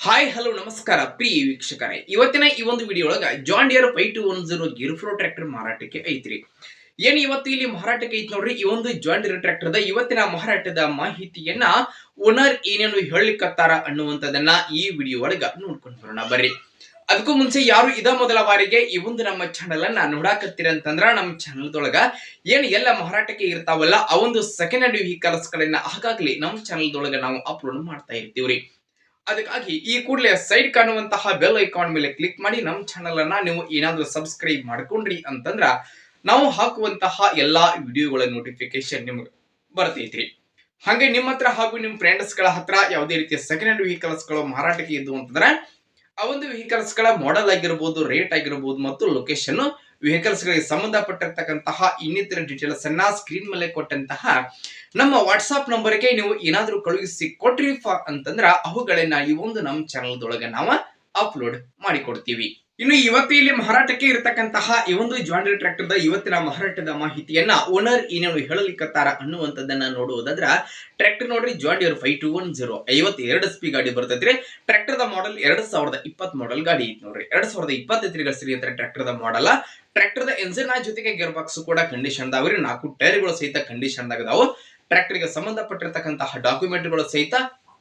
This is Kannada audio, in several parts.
ಹಾಯ್ ಹಲೋ ನಮಸ್ಕಾರ ಪ್ರಿಯ ವೀಕ್ಷಕರೇ, ಇವತ್ತಿನ ಈ ಒಂದು ವಿಡಿಯೋ ಒಳಗ John Deere 5210 gear flow tractor ಮಾರಾಟಕ್ಕೆ ಐತ್ರಿ. ಏನ್ ಇವತ್ತು ಇಲ್ಲಿ ಮಾರಾಟಕ್ಕೆ ಐತಿ ನೋಡ್ರಿ. ಈ ಒಂದು ಜಾನ್ ಡಿಯರ್ ಟ್ರ್ಯಾಕ್ಟರ್ ದ ಇವತ್ತಿನ ಮಾರಾಟದ ಮಾಹಿತಿಯನ್ನ ಓನರ್ ಏನೇನು ಹೇಳಿಕತ್ತಾರ ಅನ್ನುವಂಥದ್ದನ್ನ ಈ ವಿಡಿಯೋ ಒಳಗ ನೋಡ್ಕೊಂಡು ಬರೋಣ ಬರ್ರಿ. ಅದಕ್ಕೂ ಮುಂಚೆ ಯಾರು ಇದ ಮೊದಲ ಬಾರಿಗೆ ಈ ಒಂದು ನಮ್ಮ ಚಾನಲ್ ಅನ್ನ ನೋಡಾಕತ್ತೀರ ಅಂತಂದ್ರ ನಮ್ಮ ಚಾನಲ್ ದೊಳಗ ಏನ್ ಎಲ್ಲ ಮಾರಾಟಕ್ಕೆ ಇರ್ತಾವಲ್ಲ ಆ ಒಂದು ಸೆಕೆಂಡ್ ಹ್ಯಾಂಡ್ ವೆಹಿಕಲ್ಸ್ ಗಳನ್ನ ಆಗಾಗ್ಲಿ ನಮ್ಮ ಚಾನಲ್ ದೊಳಗ ನಾವು ಅಪ್ಲೋಡ್ ಮಾಡ್ತಾ ಇರ್ತೀವ್ರಿ. ಅದಕ್ಕಾಗಿ ಈ ಕೂಡಲೇ ಸೈಡ್ ಕಾಣುವಂತಹ ಬೆಲ್ ಐಕಾನ್ ಮೇಲೆ ಕ್ಲಿಕ್ ಮಾಡಿ ನಮ್ಮ ಚಾನಲ್ ಅನ್ನ ನೀವು ಏನಾದ್ರೂ ಸಬ್ಸ್ಕ್ರೈಬ್ ಮಾಡ್ಕೊಂಡ್ರಿ ಅಂತಂದ್ರ ನಾವು ಹಾಕುವಂತಹ ಎಲ್ಲಾ ವಿಡಿಯೋಗಳ ನೋಟಿಫಿಕೇಶನ್ ನಿಮ್ಗೆ ಬರ್ತೈತ್ರಿ. ಹಾಗೆ ನಿಮ್ಮ ಹತ್ರ ಹಾಗೂ ನಿಮ್ಮ ಫ್ರೆಂಡ್ಸ್ ಗಳ ಹತ್ರ ಯಾವುದೇ ರೀತಿಯ ಸೆಕೆಂಡ್ ಹ್ಯಾಂಡ್ ವೆಹಿಕಲ್ಸ್ ಗಳು ಮಾರಾಟಕ್ಕೆ ಇದ್ದು ಅಂತಂದ್ರೆ ಆ ಒಂದು ವೆಹಿಕಲ್ಸ್ ಗಳ ಮಾಡೆಲ್ ಆಗಿರಬಹುದು, ರೇಟ್ ಆಗಿರಬಹುದು ಮತ್ತು ಲೊಕೇಶನ್, ವೆಹಿಕಲ್ಸ್ ಗಳಿಗೆ ಸಂಬಂಧಪಟ್ಟಿರ್ತಕ್ಕಂತಹ ಇನ್ನಿತರ ಡೀಟೇಲ್ಸ್ ಅನ್ನ ಸ್ಕ್ರೀನ್ ಮೇಲೆ ಕೊಟ್ಟಂತಹ ನಮ್ಮ ವಾಟ್ಸ್ಆಪ್ ನಂಬರ್ಗೆ ನೀವು ಏನಾದ್ರೂ ಕಳುಹಿಸಿ ಕೊಟ್ರಿಫ ಅಂತಂದ್ರ ಅವುಗಳನ್ನ ಈ ಒಂದು ನಮ್ಮ ಚಾನಲ್ ದೊಳಗೆ ನಾವು ಅಪ್ಲೋಡ್ ಮಾಡಿಕೊಡ್ತೀವಿ. ಇನ್ನು ಇವತ್ತು ಇಲ್ಲಿ ಮಾರಾಟಕ್ಕೆ ಇರತಕ್ಕಂತಹ ಈ ಒಂದು ಜಾನ್ ಡಿಯರ್ ಟ್ರ್ಯಾಕ್ಟರ್ ದ ಇವತ್ತಿನ ಮಾರಾಟದ ಮಾಹಿತಿಯನ್ನ ಓನರ್ ಏನೇನು ಹೇಳಲಿಕ್ಕತ್ತಾರ ಅನ್ನುವಂಥದ್ದನ್ನ ನೋಡುವುದಾದ್ರ ಟ್ರ್ಯಾಕ್ಟರ್ ನೋಡ್ರಿ, ಜಾನ್ ಡಿಯರ್ 5210 52 SP ಗಾಡಿ ಬರ್ತೈತ್ರಿ. ಟ್ರ್ಯಾಕ್ಟರ್ ದ ಮಾಡೆಲ್ 2020 ಮಾಡೆಲ್ ಗಾಡಿ ಐತಿ ನೋಡ್ರಿ. 2025 ಗಳಿಸಿರಿ ಟ್ರ್ಯಾಕ್ಟರ್ ದ ಮಾಡೆಲ್. ಟ್ರ್ಯಾಕ್ಟರ್ ದ ಎಂಜಿನ್ ಜೊತೆಗೆ ಗೇರ್ ಬಾಕ್ಸ್ ಕೂಡ ಕಂಡೀಷನ್ ದಾವ್ರಿ. 4 ಟೈರ್ಗಳು ಸಹಿತ ಕಂಡೀಷನ್ ದಾಗದಾವು. ಟ್ರ್ಯಾಕ್ಟರ್ ಗೆ ಸಂಬಂಧಪಟ್ಟಿರ್ತಕ್ಕಂತಹ ಡಾಕ್ಯುಮೆಂಟ್ಗಳು ಸಹಿತ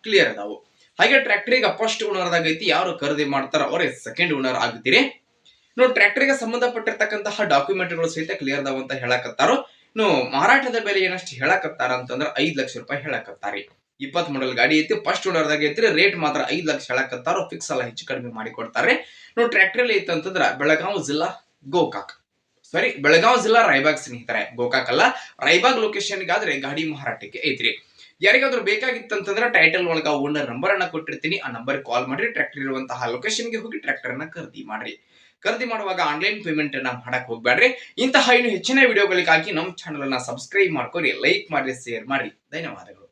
ಕ್ಲಿಯರ್ ಅದಾವು. ಹಾಗೆ ಟ್ರ್ಯಾಕ್ಟರ್ ಈಗ ಫಸ್ಟ್ ಓನರ್ ಆಗೈತಿ. ಯಾರು ಖರೀದಿ ಮಾಡ್ತಾರ ಅವರೇ ಸೆಕೆಂಡ್ ಓನರ್ ಆಗ್ತೀರಿ. ನೋಡಿ, ಟ್ರ್ಯಾಕ್ಟರ್ ಗೆ ಸಂಬಂಧಪಟ್ಟಿರ್ತಕ್ಕಂತಹ ಡಾಕ್ಯುಮೆಂಟ್ಗಳು ಸಹಿತ ಕ್ಲಿಯರ್ ಅದಾವ ಅಂತ ಹೇಳಕತ್ತಾರೋ. ಇನ್ನು ಮಾರಾಟದ ಬೆಲೆ ಏನಷ್ಟು ಹೇಳಕತ್ತಾರ ಅಂತಂದ್ರೆ 5 ಲಕ್ಷ ರೂಪಾಯಿ ಹೇಳಕತ್ತಾರಿ. 20 ಮಾಡೆಲ್ ಗಾಡಿ ಐತಿ, ಫಸ್ಟ್ ಓನರ್ ದಾಗ ಐತ್ರಿ. ರೇಟ್ ಮಾತ್ರ 5 ಲಕ್ಷ ಹೇಳಕತ್ತಾರೋ. ಫಿಕ್ಸ್ ಅಲ್ಲ, ಹೆಚ್ಚು ಕಡಿಮೆ ಮಾಡಿ ಕೊಡ್ತಾರೆ. ನೋಡಿ, ಟ್ರ್ಯಾಕ್ಟರ್ ಅಲ್ಲಿ ಐತಿ ಅಂತಂದ್ರ ಬೆಳಗಾವಿ ಜಿಲ್ಲಾ ಗೋಕಾಕ್, ಬೆಳಗಾವಿ ಜಿಲ್ಲಾ ರಾಯಬಾಗ್ ಸ್ನೇಹಿತರೆ, ಗೋಕಾಕ್ ಅಲ್ಲ ರಾಯಬಾಗ್ ಲೊಕೇಶನ್ ಗಾದ್ರೆ ಗಾಡಿ ಮಾರಾಟಕ್ಕೆ ಐತ್ರಿ. ಯಾರಿಗಾದ್ರೂ ಬೇಕಾಗಿತ್ತಂತಂದ್ರೆ ಟೈಟಲ್ ಒಳಗ ಓನರ್ ನಂಬರ್ ಅನ್ನ ಕೊಟ್ಟಿರ್ತೀನಿ. ಆ ನಂಬರ್ ಕಾಲ್ ಮಾಡ್ರಿ. ಟ್ರ್ಯಾಕ್ಟರ್ ಇರುವಂತಹ ಲೊಕೇಶನ್ ಗೆ ಹೋಗಿ ಟ್ರ್ಯಾಕ್ಟರ್ ಅನ್ನ ಖರೀದಿ ಮಾಡ್ರಿ. ಖರೀದಿ ಮಾಡುವಾಗ ಆನ್ಲೈನ್ ಪೇಮೆಂಟ್ ಅನ್ನ ಮಾಡಕ್ ಹೋಗ್ಬೇಡ್ರಿ. ಇಂತಹ ಇನ್ನು ಹೆಚ್ಚಿನ ವಿಡಿಯೋಗಳಿಗಾಗಿ ನಮ್ಮ ಚಾನಲ್ ಅನ್ನ ಸಬ್ಸ್ಕ್ರೈಬ್ ಮಾಡ್ಕೊರಿ, ಲೈಕ್ ಮಾಡ್ರಿ, ಶೇರ್ ಮಾಡ್ರಿ. ಧನ್ಯವಾದಗಳು.